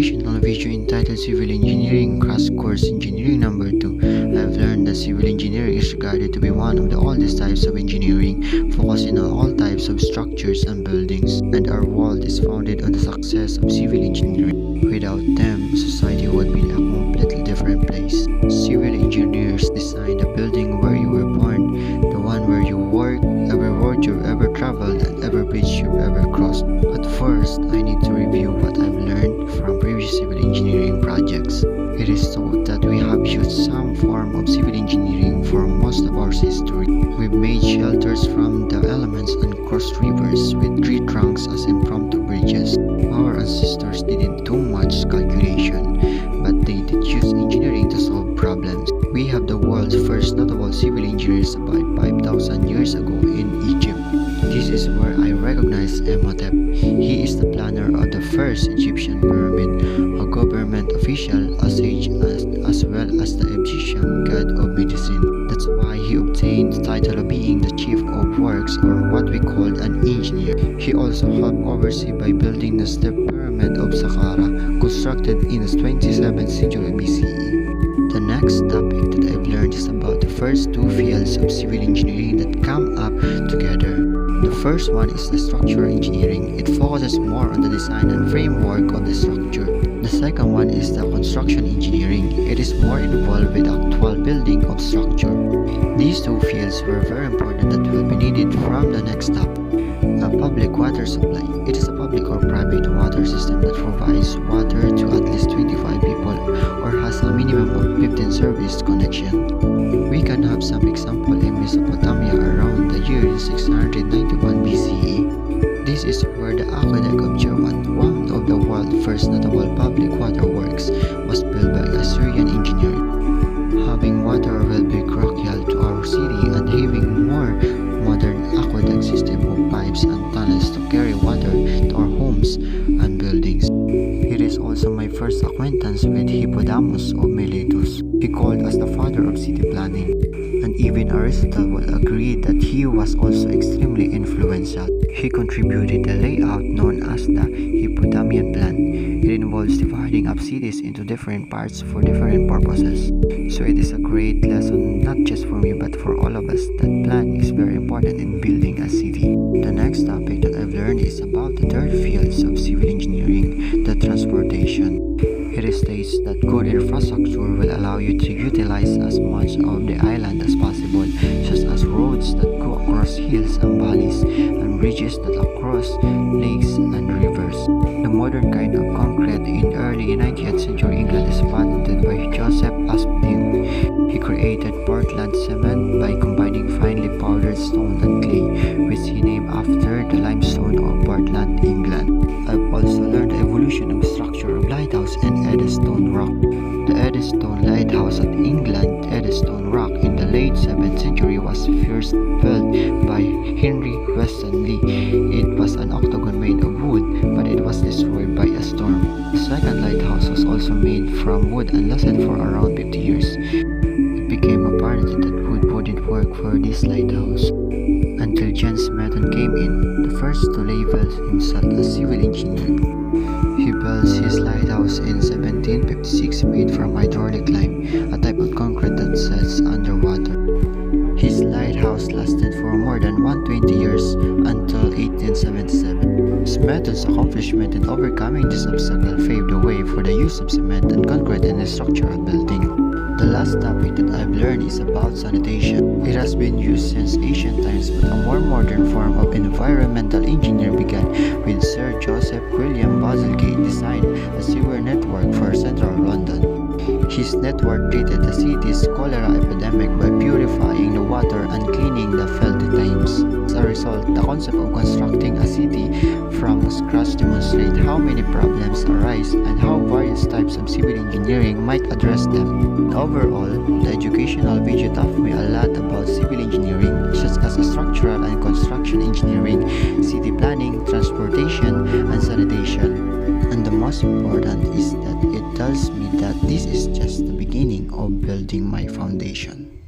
educational video entitled Civil Engineering Crash Course Engineering Number 2. I've learned that civil engineering is regarded to be one of the oldest types of engineering, focusing on all types of structures and buildings, and our world is founded on the success of civil engineering. Without them, society would be a completely different place. Civil engineers design the building where you were born, the one where you work, every road you've ever traveled, and every bridge you've ever crossed. But first, I need to review what I've learned from previous civil engineering projects. It is thought that we have used some form of civil engineering for most of our history. We've made shelters from the elements and crossed rivers with tree trunks as impromptu bridges. Our ancestors didn't do much calculation, but they did use engineering to solve problems. We have the world's first notable civil engineers about 5,000 years ago in Egypt. This is where I recognize Imhotep. He is the planner of the first Egyptian pyramid, a government official, a sage, as well as the Egyptian god of medicine. That's why he obtained the title of being the chief of works, or what we call an engineer. He also helped oversee by building the step pyramid of Saqqara, constructed in the 27th century BCE. The next topic that I've learned is about the first two fields of civil engineering that come up together. The first one is the structural engineering. It focuses more on the design and framework of the structure. The second one is the construction engineering. It is more involved with actual building of structure. These two fields were very important that will be needed from the next step. A public water supply. It is a public or private water system that provides water to at least 25 people or has a minimum of 15 service connection. We can have some example in Mesopotamia around the year 691 BCE. This is where the aqueduct of Jerwan, one of the world's first notable public water works, was built by Assyrian engineer. Having water will be crucial to our city, and having more modern aqueduct system of pipes and tunnels to carry water to our homes and buildings. It is also my first acquaintance with Hippodamus of Miletus. He called as the father of city planning, and even Aristotle will agree that he was also extremely influential. He contributed the layout known as the Hippodamian plan. It involves dividing up cities into different parts for different purposes. So it is a great lesson not just for me but for all of us that planning is very important in building a city. The next topic that I've learned is about the third fields of civil engineering, the transportation. It states that good infrastructure will allow you to utilize as much of the island as possible, such as roads that go across hills and valleys, and bridges that across lakes and rivers. The modern kind of concrete in early 19th century England is patented by Joseph Aspdin. He created Portland cement by combining finely powdered stone and clay, which he named after the limestone of Portland, England. I've also learned the evolution of structure of lighthouse and Eddystone Rock. The Eddystone Lighthouse at England, Eddystone Rock, in the late 7th century was first built by Henry Weston Lee. It was an octagon made of wood, but it was destroyed by a storm. The second lighthouse was also made from wood and lasted for around 50 years. It became apparent that wood wouldn't work for this lighthouse until John Smeaton came in, the first to label himself a civil engineer. He built his lighthouse in 1756 made from hydraulic lime, a type of concrete that sets underwater. His lighthouse lasted for more than 120 years until 1877. Smeaton's accomplishment in overcoming this obstacle paved the way for the use of cement and concrete in the structural building. The last topic that I've learned is about sanitation. It has been used since ancient times, but a more modern form of environmental engineering began with Sir Joseph William Bazalgette designed a sewer network for central London. His network treated the city's cholera epidemic by purifying the water and cleaning the filthy Thames. As a result, the concept of constructing a city from scratch demonstrates how many problems arise and how various types of civil engineering might address them. Overall, the educational video taught me a lot about civil engineering, such as structural and construction engineering, city planning, transportation, and sanitation. And the most important is that it tells me that this is just the beginning of building my foundation.